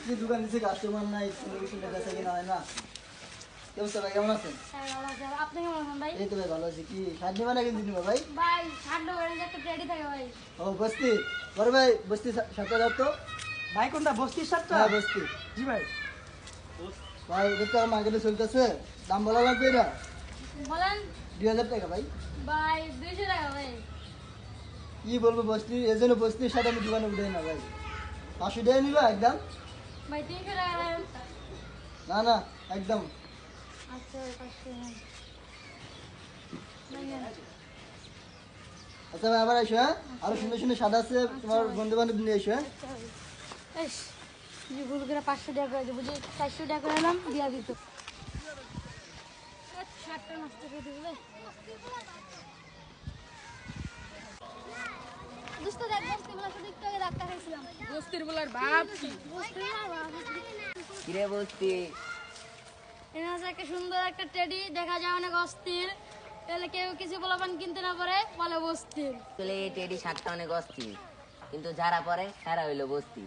কি দোকান দিছে কাস্টমার নাই কোনো কিছু দেখা থাকে না হয় না কি অবস্থা ভাই কেমন আছেন আপনি কেমন আছেন ভাই? এই তো ভাই ভালো আছি কি শার্ট নিবা না গেঞ্জি নিবা ভাই ভাই শার্ট ধরেন যে একটা রেডি থাকে ভাই। ও বস্তি বড় ভাই বস্তি শার্টটা দাও তো ভাই কোনটা বস্তির সাতটা? হ্যাঁ বস্তি জি ভাই। ভাই দেখতে মার্কেটে চলতেছে দাম বলা লাগবে এটা বলেন 2000 টাকা ভাই ভাই 200 টাকা ভাই। কি বলবো বস্তি এজন্য বস্তির শার্ট আমি দোকানে উঠাই না ভাই 500 টাকা নিবা একদম ভাই 300 টাকা দেন। না না একদম আচ্ছা 500 নেন। নেন। আচ্ছা ভাই আবার এসো হ্যাঁ আরো সুন্দর সুন্দর শার্ট আছে তোমার বন্ধু বান্ধব নিয়ে এসো হ্যাঁ আচ্ছা ভাই। এস যে ভুল করে 500 টাকা করে দেবো যে 400 টাকা করে এলাম দিয়া দিত। শার্টটা নষ্ট করে দিবো ভাই। দোস্ত দেখ বস্তি বলা শুধু একটু আগে ধাক্কা খাইছিলাম। বস্তির বলার বাপ কি? বস্তি না বাবা। কিরে বস্তি এনে আছে একটা সুন্দর একটা টেডি দেখা যায় অনেক অস্থির তাহলে কেউ কিছু বলাবান কিনতে না পারে বলে বস্তির। আসলে এই টেডি শার্টটা অনেক অস্থির কিন্তু যারা পরে তারা হইলো বস্তি।